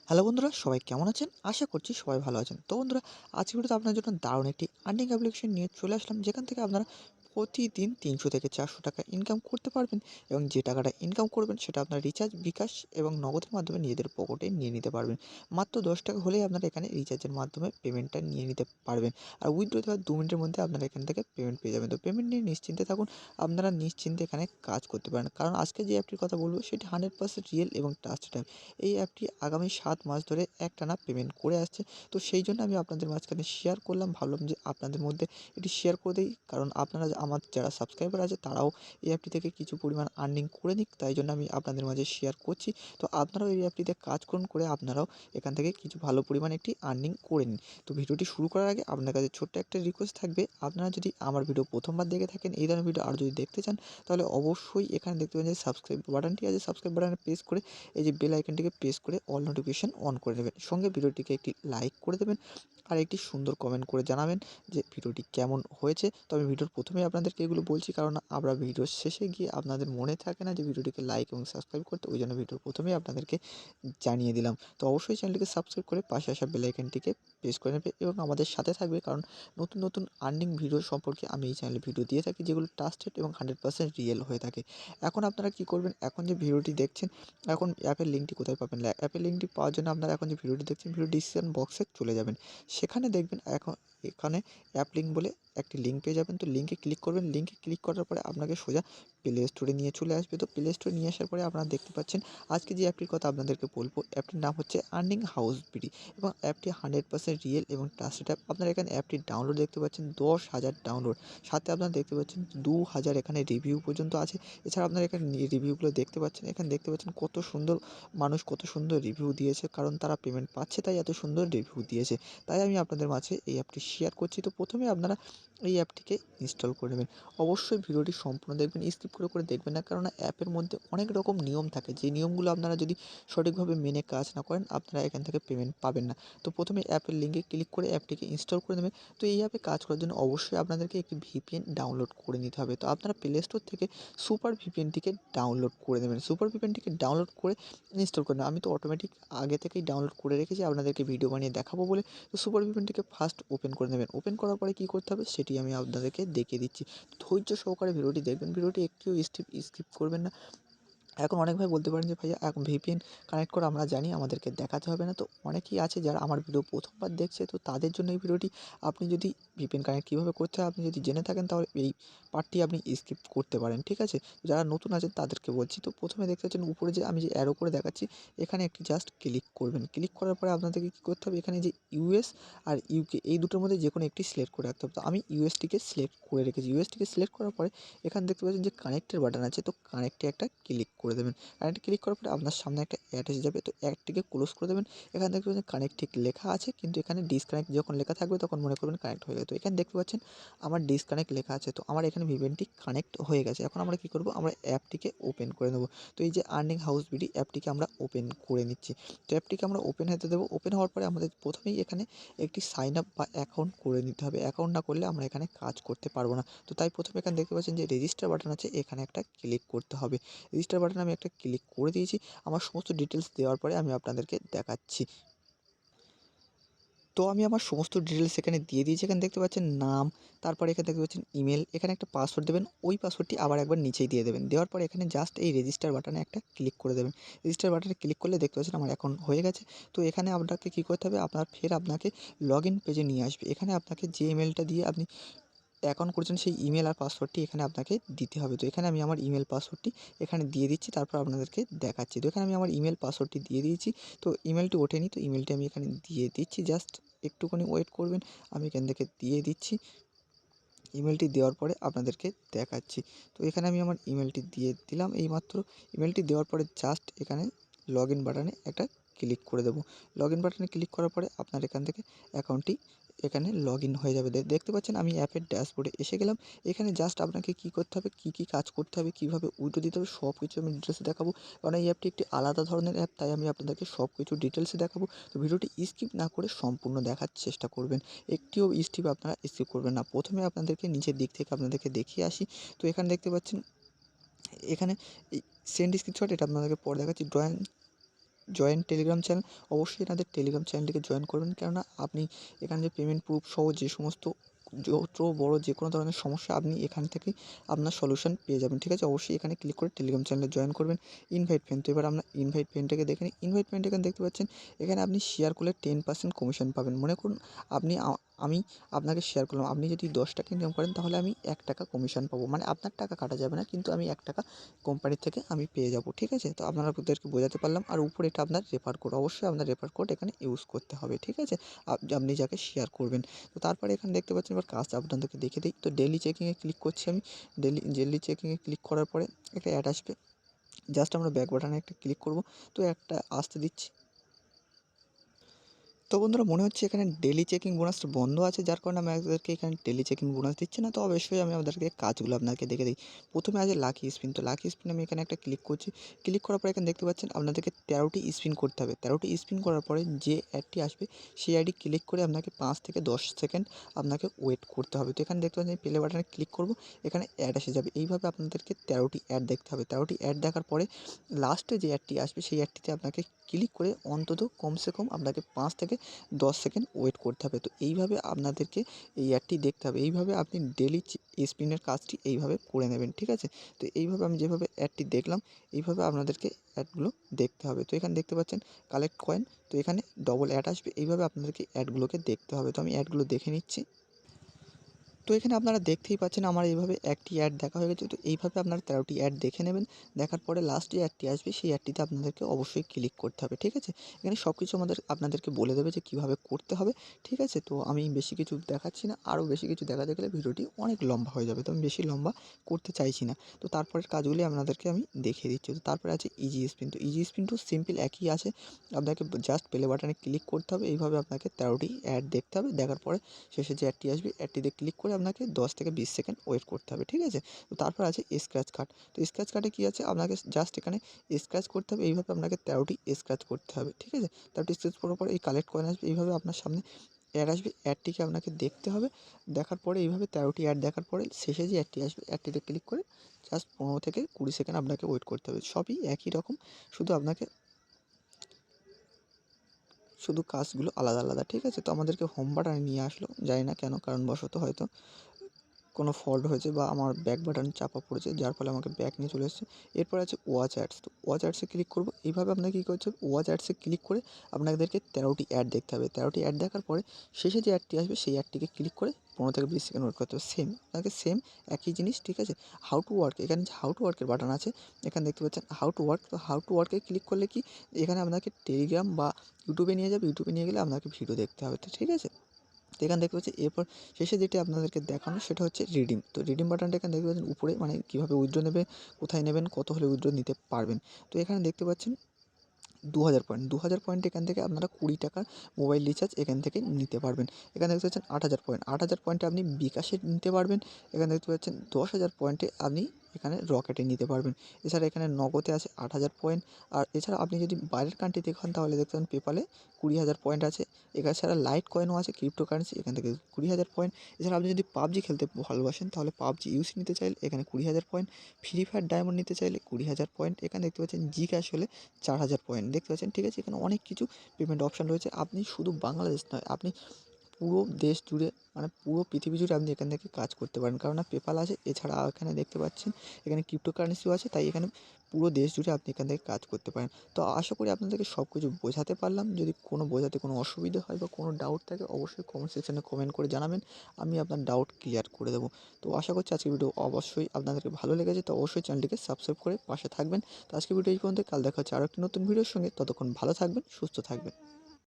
Hello বন্ধুরা, সবাই কেমন আছেন? আশা করছি সবাই ভালো আছেন। তো বন্ধুরা, আজকে ভিডিওতে আপনার জন্য দারুণ একটি আর্নিং অ্যাপ্লিকেশন নিয়ে চলে আসলাম, যেখান থেকে আপনারা প্রতিদিন ৩০০ থেকে ৪০০ টাকা ইনকাম করতে পারবেন এবং যে টাকাটা ইনকাম করবেন সেটা আপনার রিচার্জ, বিকাশ এবং নগদের মাধ্যমে নিজেদের পকেটে নিয়ে নিতে পারবেন। মাত্র ৳১০ হলেই আপনারা এখানে রিচার্জের মাধ্যমে পেমেন্টটা নিয়ে নিতে পারবেন। আর উইথড্র দেওয়ার ২ মিনিটের মধ্যে আপনারা এখান থেকে পেমেন্ট পেয়ে যাবেন। তো পেমেন্ট নিয়ে নিশ্চিন্তে থাকুন, আপনারা নিশ্চিন্তে এখানে কাজ করতে পারেন। কারণ আজকে যে অ্যাপটির কথা বলব সেটি 100% রিয়েল এবং ট্রাস্টেড অ্যাপ। এই অ্যাপটি আগামী ৭ মাস ধরে একটানা পেমেন্ট করে আসছে। তো সেই জন্য আমি আপনাদের মাঝখানে শেয়ার করলাম। ভাবলাম যে আপনাদের মধ্যে এটি শেয়ার করে দেই। কারণ আপনারা আমার যারা সাবস্ক্রাইবার আছে তারাও এই অ্যাপটি থেকে কিছু পরিমাণ আর্নিং করে নিক। তাই জন্য আমি আপনাদের মাঝে শেয়ার করছি। তো আপনারাও এই অ্যাপটিতে কাজ করুন, করে আপনারাও এখান থেকে কিছু ভালো পরিমাণে একটি আর্নিং করে নিন। তো ভিডিওটি শুরু করার আগে আপনার কাছে ছোট্ট একটা রিকোয়েস্ট থাকবে। আপনারা যদি আমার ভিডিও ১ম বার দেখে থাকেন, এই ধরনের ভিডিও আরও যদি দেখতে চান, তাহলে অবশ্যই এখানে দেখতে পাবেন যে সাবস্ক্রাইব বাটনটি আছে। সাবস্ক্রাইব বাটনে প্রেস করে এই যে বেল আইকনটিকে প্রেস করে অল নোটিফিকেশন অন করে নেবেন। সঙ্গে ভিডিওটিকে একটি লাইক করে দেবেন আর একটি সুন্দর কমেন্ট করে জানাবেন যে ভিডিওটি কেমন হয়েছে। তো আমি ভিডিওর প্রথমেই আপনাদেরকে এগুলো বলছি, কারণ আমরা ভিডিওর শেষে গিয়ে আপনাদের মনে থাকে না যে ভিডিওটিকে লাইক এবং সাবস্ক্রাইব করতে। ওই জন্য ভিডিওর প্রথমেই আপনাদেরকে জানিয়ে দিলাম। তো অবশ্যই চ্যানেলটিকে সাবস্ক্রাইব করে পাশে আসা বেল আইকনটিকে প্রেস করে নেবে এবং আমাদের সাথে থাকবে, কারণ নতুন নতুন আর্নিং ভিডিও সম্পর্কে আমি এই চ্যানেলে ভিডিও দিয়ে থাকি, যেগুলো ট্রাস্টেড এবং 100% রিয়েল হয়ে থাকে। এখন আপনারা কি করবেন, এখন যে ভিডিওটি দেখছেন, এখন অ্যাপের লিঙ্কটি কোথায় পাবেন? অ্যাপের লিঙ্কটি পাওয়ার জন্য আপনারা এখন যে ভিডিওটি দেখছেন, ভিডিও ডিসক্রিপশন বক্সে চলে যাবেন। সেখানে দেখবেন এখানে অ্যাপ লিঙ্ক বলে একটি লিঙ্ক পেয়ে যাবেন। তো লিঙ্কে ক্লিক করবেন। লিঙ্কে ক্লিক করার পরে আপনাকে সোজা প্লে স্টোরে নিয়ে চলে আসবে। তো প্লে স্টোরে নিয়ে আসার পরে আপনারা দেখতে পাচ্ছেন আজকে যে অ্যাপটির কথা আপনাদেরকে বলবো, অ্যাপটির নাম হচ্ছে আর্নিং হাউস বিডি এবং অ্যাপটি 100% রিয়েল এবং ট্রাস্টেড অ্যাপ। আপনারা এখানে অ্যাপটির ডাউনলোড দেখতে পাচ্ছেন ১০,০০০ ডাউনলোড। সাথে আপনারা দেখতে পাচ্ছেন ২,০০০ এখানে রিভিউ পর্যন্ত আছে। এছাড়া আপনারা এখানে রিভিউগুলো দেখতে পাচ্ছেন। এখানে দেখতে পাচ্ছেন কত সুন্দর মানুষ কত সুন্দর রিভিউ দিয়েছে, কারণ তারা পেমেন্ট পাচ্ছে তাই এত সুন্দর রিভিউ দিয়েছে। তাই আমি আপনাদের মাঝে এই অ্যাপটি শেয়ার করছি। তো প্রথমে আপনারা এই অ্যাপটিকে ইনস্টল করে নেবেন। অবশ্যই ভিডিওটি সম্পূর্ণ দেখবেন, স্কিপ করে দেখবেন না, কারণ অ্যাপের মধ্যে অনেক রকম নিয়ম থাকে। যে নিয়মগুলো আপনারা যদি সঠিকভাবে মেনে কাজ না করেন, আপনারা এখান থেকে পেমেন্ট পাবেন না। তো প্রথমে অ্যাপের লিঙ্কে ক্লিক করে অ্যাপটিকে ইনস্টল করে নেবেন। তো এই অ্যাপে কাজ করার জন্য অবশ্যই আপনাদেরকে একটি ভিপিএন ডাউনলোড করে নিতে হবে। তো আপনারা প্লে স্টোর থেকে সুপার ভিপিএনটিকে ডাউনলোড করে নেবেন। সুপার ভিপিএনটিকে ডাউনলোড করে ইনস্টল করে নেবেন। আমি তো অটোমেটিক আগে থেকেই ডাউনলোড করে রেখেছি আপনাদেরকে ভিডিও বানিয়ে দেখাবো বলে। তো সুপার ভিপিএনটিকে ফার্স্ট ওপেন করে নেবেন। ওপেন করার পরে কী করতে হবে সেটি আমি আপনাদেরকে দেখিয়ে দিচ্ছি। ধৈর্য সহকারে ভিডিওটি দেখবেন। ভিডিওটি একটিও স্কিপ করবেন না। এখন অনেক ভাই বলতে পারেন যে ভাইয়া এখন ভিপিএন কানেক্ট করা আমরা জানি, আমাদেরকে দেখাতে হবে না। তো অনেকেই আছে যারা আমার ভিডিও ১ম বার দেখছে, তো তাদের জন্য এই ভিডিওটি। আপনি যদি ভিপিএন কানেক্ট কীভাবে করতে হয় আপনি যদি জেনে থাকেন, তাহলে এই পার্টটি আপনি স্কিপ করতে পারেন, ঠিক আছে? যারা নতুন আছেন তাদেরকে বলছি। তো প্রথমে দেখতে পাচ্ছেন উপরে যে আমি যে অ্যারো করে দেখাচ্ছি, এখানে একটি জাস্ট ক্লিক করবেন। ক্লিক করার পরে আপনাদেরকে কী করতে হবে, এখানে যে ইউএস আর ইউকে এই দুটোর মধ্যে যেকোনো একটি সিলেক্ট করে রাখতে হবে। তো আমি ইউএসটিকে সিলেক্ট করে রেখেছি। ইউএসটিকে সিলেক্ট করার পরে এখানে দেখতে পাচ্ছেন যে কানেক্টের বাটন আছে, তো কানেক্টে একটা ক্লিক করে দেবেন। কানেক্টে ক্লিক করার পরে আপনার সামনে একটা অ্যাড এসে যাবে। তো অ্যাডটিকে ক্লোজ করে দেবেন। এখানে দেখতে পাচ্ছেন কানেক্ট ঠিক লেখা আছে, কিন্তু এখানে ডিসকানেক্ট যখন লেখা থাকবে তখন মনে করবেন কানেক্ট হয়ে গেছে। তো এখানে দেখতে পাচ্ছেন আমার ডিসকানেক্ট লেখা আছে। তো আমার এখানে ভিপিএনটি কানেক্ট হয়ে গেছে। এখন আমরা কী করব, আমরা অ্যাপটিকে ওপেন করে নেব। তো এই যে আর্নিং হাউস বিডি অ্যাপটিকে আমরা ওপেন করে নিচ্ছি। তো অ্যাপটিকে আমরা ওপেন হতে দেবো। ওপেন হওয়ার পরে আমাদের প্রথমেই এখানে একটি সাইন আপ বা অ্যাকাউন্ট করে নিতে হবে। অ্যাকাউন্ট না করলে আমরা এখানে কাজ করতে পারবো না। তো তাই প্রথমে এখানে দেখতে পাচ্ছেন যে রেজিস্টার বাটন আছে, এখানে একটা ক্লিক করতে হবে। রেজিস্টার বাটনে আমি একটা ক্লিক করে দিয়েছি। আমার সমস্ত ডিটেলস দেওয়ার পরে আমি আপনাদেরকে দেখাচ্ছি। তো আমি আমার সমস্ত ডিটেলস এখানে দিয়ে দিয়েছি। এখানে দেখতে পাচ্ছেন নাম, তারপরে এখানে দেখতে পাচ্ছেন ইমেল, এখানে একটা পাসওয়ার্ড দেবেন। ওই পাসওয়ার্ডটি আবার একবার নিচেই দিয়ে দেবেন। দেওয়ার পরে এখানে জাস্ট এই রেজিস্টার বাটনে একটা ক্লিক করে দেবেন। রেজিস্টার বাটনে ক্লিক করলে দেখতে পাচ্ছেন আমার অ্যাকাউন্ট হয়ে গেছে। তো এখানে আপনাকে কী করতে হবে, আপনাকে লগইন পেজে নিয়ে আসবে। এখানে আপনাকে যে ইমেলটা দিয়ে আপনি অ্যাকাউন্ট করেছেন সেই ইমেল আর পাসওয়ার্ডটি এখানে আপনাকে দিতে হবে। তো এখানে আমি আমার ইমেল পাসওয়ার্ডটি এখানে দিয়ে দিচ্ছি, তারপর আপনাদেরকে দেখাচ্ছি। তো এখানে আমি আমার ইমেল পাসওয়ার্ডটি দিয়ে দিয়েছি। তো ইমেলটি ওঠেনি, তো ইমেলটি আমি এখানে দিয়ে দিচ্ছি। জাস্ট একটুখানি ওয়েট করবেন, আমি এখান থেকে দিয়ে দিচ্ছি। ইমেলটি দেওয়ার পরে আপনাদেরকে দেখাচ্ছি। তো এখানে আমি আমার ইমেলটি দিয়ে দিলাম এইমাত্র। ইমেলটি দেওয়ার পরে জাস্ট এখানে লগইন বাটনে একটা ক্লিক করে দেবো। লগইন বাটনে ক্লিক করার পরে আপনার এখান থেকে অ্যাকাউন্টটি এখানে লগইন হয়ে যাবে। দেখতে পাচ্ছেন আমি অ্যাপের ড্যাশবোর্ডে এসে গেলাম। এখানে জাস্ট আপনাকে কী করতে হবে, কী কাজ করতে হবে, কীভাবে উইথড্র দিতে হবে সব কিছু আমি ডিটেলসে দেখাবো। কারণ এই অ্যাপটি একটি আলাদা ধরনের অ্যাপ, তাই আমি আপনাদেরকে সব কিছু ডিটেলসে দেখাবো। তো ভিডিওটি স্কিপ না করে সম্পূর্ণ দেখার চেষ্টা করবেন। একটিও স্টেপ আপনারা স্কিপ করবেন না। প্রথমে আপনাদেরকে নিচের দিক থেকে আপনাদেরকে দেখিয়ে আসি। তো এখানে দেখতে পাচ্ছেন এখানে এই সেন্ড স্ক্রিনশট, এটা আপনাদেরকে পরে দেখাচ্ছি। জয়েন টেলিগ্রাম চ্যানেল, অবশ্যই এনাদের টেলিগ্রাম চ্যানেলটিকে জয়েন করবেন। কেননা আপনি এখানে যে পেমেন্ট প্রুফ সহ যে সমস্ত যত বড় যে কোনো ধরনের সমস্যা আপনি এখান থেকেই আপনার সলিউশন পেয়ে যাবেন, ঠিক আছে? অবশ্যই এখানে ক্লিক করে টেলিগ্রাম চ্যানেলে জয়েন করবেন। ইনভাইট ফ্রেন্ড, তো এবার আমরা ইনভাইট ফ্রেন্ডটাকে দেখে নিই। ইনভাইট ফ্রেন্ড এখানে দেখতে পাচ্ছেন, এখানে আপনি শেয়ার করলে 10% কমিশন পাবেন। মনে করুন আপনি আমি আপনাকে শেয়ার করলাম, আপনি যদি 10 টাকা ইনকাম করেন তাহলে আমি 1 টাকা কমিশন পাবো। মানে আপনার টাকা কাটা যাবে না, কিন্তু আমি 1 টাকা কোম্পানির থেকে আমি পেয়ে যাবো, ঠিক আছে? তো আপনাদেরকে বোঝাতে পারলাম। আর উপরে এটা আপনার রেফার কোড, অবশ্যই আপনার রেফার কোড এখানে ইউজ করতে হবে, ঠিক আছে? আপনি যাকে শেয়ার করবেন। তো তারপরে এখানে দেখতে পাচ্ছেন, এবার কাজ আপনাদেরকে দেখে দিই। তো ডেইলি চেকিংয়ে ক্লিক করছি আমি। ডেইলি চেকিংয়ে ক্লিক করার পরে একটা অ্যাড আসবে। জাস্ট আমরা ব্যাক বাটনে একটা ক্লিক করব। তো একটা আসতে দিচ্ছি। তো বন্ধুরা, মনে হচ্ছে এখানে ডেইলি চেকিং বোনাসটা বন্ধ আছে, যার কারণে আমাদেরকে এখানে ডেইলি চেকিং বোনাস দিচ্ছে না। তো অবশ্যই আমি আপনাদেরকে কাজগুলো আপনাকে দেখে দিই। প্রথমে আছে লাকি স্পিন। তো লাকি স্পিন আমি এখানে একটা ক্লিক করছি। ক্লিক করার পরে এখানে দেখতে পাচ্ছেন আপনাদেরকে 13টি স্পিন করতে হবে। 13টি স্পিন করার পরে যে অ্যাডটি আসবে সেই অ্যাডটি ক্লিক করে আপনাকে 5 থেকে 10 সেকেন্ড আপনাকে ওয়েট করতে হবে। তো এখানে দেখতে পাচ্ছেন প্লে বাটনে ক্লিক করব, এখানে অ্যাড এসে যাবে। এইভাবে আপনাদেরকে 13টি অ্যাড দেখতে হবে। 13টি অ্যাড দেখার পরে লাস্টে যে অ্যাডটি আসবে সেই অ্যাডটিতে আপনাকে ক্লিক করে অন্তত কমসে কম আপনাকে 5 থেকে 10 সেকেন্ড ওয়েট করতে হবে। তো এইভাবে আপনাদেরকে এই অ্যাডটি দেখতে হবে। এইভাবে আপনি ডেইলি স্পিনের কাজটি এইভাবে করে নেবেন, ঠিক আছে? তো এইভাবে আমি যেভাবে অ্যাডটি দেখলাম, এইভাবে আপনাদেরকে অ্যাডগুলো দেখতে হবে। তো এখানে দেখতে পাচ্ছেন কালেক্ট কয়েন, তো এখানে ডবল অ্যাড আসবে। এইভাবে আপনাদেরকে অ্যাডগুলোকে দেখতে হবে। তো আমি অ্যাডগুলো দেখে নিচ্ছি। তো এখানে আপনারা দেখতেই পাচ্ছেন আমার এইভাবে একটি অ্যাড দেখা হয়ে গেছে। তো এইভাবে আপনারা 13টি অ্যাড দেখে নেবেন। দেখার পরে লাস্ট যে অ্যাডটি আসবে সেই অ্যাডটিতে আপনাদেরকে অবশ্যই ক্লিক করতে হবে, ঠিক আছে? এখানে সব কিছু আপনাদেরকে বলে দেবে যে কীভাবে করতে হবে, ঠিক আছে? তো আমি বেশি কিছু দেখাচ্ছি না। আরও বেশি কিছু দেখাতে গেলে ভিডিওটি অনেক লম্বা হয়ে যাবে। তো আমি বেশি লম্বা করতে চাইছি না। তো তারপরের কাজগুলি আপনাদেরকে আমি দেখিয়ে দিচ্ছি। তো তারপরে আছে ইজি স্পিন। তো ইজি স্পিন টু সিম্পল একই আছে। আপনাকে জাস্ট প্লে বাটনে ক্লিক করতে হবে। এইভাবে আপনাকে 13টি অ্যাড দেখতে হবে। দেখার পরে শেষে যে অ্যাডটি আসবে অ্যাডটিতে ক্লিক করে আপনাকে 10 থেকে 20 সেকেন্ড ওয়েট করতে হবে, ঠিক আছে? তো তারপর আছে স্ক্র্যাচ কার্ড। তো স্ক্র্যাচ কার্ডে কী আছে, আপনাকে জাস্ট এখানে স্ক্র্যাচ করতে হবে। এইভাবে আপনাকে 13টি স্ক্র্যাচ করতে হবে, ঠিক আছে? 13টি স্ক্র্যাচ করার পরে এই কালেক্ট কয়েন আসবে। এইভাবে আপনার সামনে অ্যাড আসবে। অ্যাডটিকে আপনাকে দেখতে হবে। দেখার পরে এইভাবে 13টি অ্যাড দেখার পরে শেষে যে অ্যাডটি আসবে অ্যাডটিতে ক্লিক করে জাস্ট 15 থেকে 20 সেকেন্ড আপনাকে ওয়েট করতে হবে। সবই একই রকম, শুধু আপনাকে কাজগুলো আলাদা আলাদা, ঠিক আছে? তো আমাদেরকে হোম বাটনে নিয়ে আসলো, জানি না কেন, কারণবশত হয়তো কোনো ফল্ট হয়েছে বা আমার ব্যাক বাটন চাপা পড়েছে, যার ফলে আমাকে ব্যাক নিয়ে চলে এসেছে। এরপর আছে ওয়াচ অ্যাডস। তো ওয়াচ অ্যাডসে ক্লিক করব। এইভাবে আপনাকে কী করতে হবে, ওয়াচ অ্যাডসে ক্লিক করে আপনাদেরকে 13টি অ্যাড দেখতে হবে। 13টি অ্যাড দেখার পরে শেষে যে অ্যাডটি আসবে সেই অ্যাডটিকে ক্লিক করে 15 থেকে 20 সেকেন্ড ওয়েট করতে হবে। আপনাকে সেম একই জিনিস, ঠিক আছে? হাউ টু ওয়ার্ক, এখানে যে হাউ টু ওয়ার্কের বাটন আছে, এখানে দেখতে পাচ্ছেন হাউ টু ওয়ার্ক। তো হাউ টু ওয়ার্কে ক্লিক করলে কি এখানে আপনাকে টেলিগ্রাম বা ইউটিউবে নিয়ে যাবে। ইউটিউবে নিয়ে গেলে আপনাকে ভিডিও দেখতে হবে, তো ঠিক আছে? তো এখানে দেখতে পাচ্ছি এরপর শেষে যেটি আপনাদেরকে দেখানো সেটা হচ্ছে রিডিম। তো রিডিম বাটনটা এখানে দেখতে পাচ্ছেন উপরে, মানে কীভাবে উইথড্র নেবে, কোথায় নেবেন, কত হলে উইথড্র নিতে পারবেন। তো এখানে দেখতে পাচ্ছেন 2000 পয়েন্ট। 2000 পয়েন্ট এখান থেকে আপনারা 20 টাকার মোবাইল রিচার্জ এখান থেকে নিতে পারবেন। এখানে দেখতে পাচ্ছেন 8000 পয়েন্ট। 8000 পয়েন্টে আপনি বিকাশে নিতে পারবেন। এখানে দেখতে পাচ্ছেন 10,000 পয়েন্টে আপনি এখানে রকেটে নিতে পারবেন। এছাড়া এখানে নগদে আছে 8000 পয়েন্ট। আর এছাড়া আপনি যদি বাইরের কান্ট্রি থেকে হন তাহলে দেখতে পাবেন পেপ্যালে 20,000 পয়েন্ট আছে। এছাড়া লাইট কয়েনও আছে, ক্রিপ্টোকারেন্সি, এখান থেকে 20,000 পয়েন্ট। এছাড়া আপনি যদি পাবজি খেলতে ভালোবাসেন তাহলে পাবজি ইউসি নিতে চাইলে এখানে 20,000 পয়েন্ট। ফ্রি ফায়ার ডায়মন্ড নিতে চাইলে 20,000 পয়েন্ট। এখানে দেখতে পাচ্ছেন জি ক্যাশ হলে 4,000 পয়েন্ট দেখতে পাচ্ছেন, ঠিক আছে? এখানে অনেক কিছু পেমেন্ট অপশান রয়েছে। আপনি শুধু বাংলাদেশ নয়, আপনি পুরো দেশ জুড়ে, মানে পুরো পৃথিবী জুড়ে আপনি এখান থেকে কাজ করতে পারেন। কেননা পেপ্যাল আছে, এছাড়া এখানে দেখতে পাচ্ছেন এখানে ক্রিপ্টোকারেন্সিও আছে, তাই এখানে পুরো দেশ জুড়ে আপনি এখান থেকে কাজ করতে পারেন। তো আশা করি আপনাদেরকে সব কিছু বোঝাতে পারলাম। যদি কোনো বোঝাতে কোনো অসুবিধা হয় বা কোনো ডাউট থাকে অবশ্যই কমেন্ট সেকশনে কমেন্ট করে জানাবেন। আমি আপনার ডাউট ক্লিয়ার করে দেবো। তো আশা করছি আজকের ভিডিও অবশ্যই আপনাদেরকে ভালো লেগেছে। তো অবশ্যই চ্যানেলটিকে সাবস্ক্রাইব করে পাশে থাকবেন। তো আজকের ভিডিও এই পর্যন্ত। কাল দেখা হচ্ছে আরও একটি নতুন ভিডিওর সঙ্গে। ততক্ষণ ভালো থাকবেন, সুস্থ থাকবেন।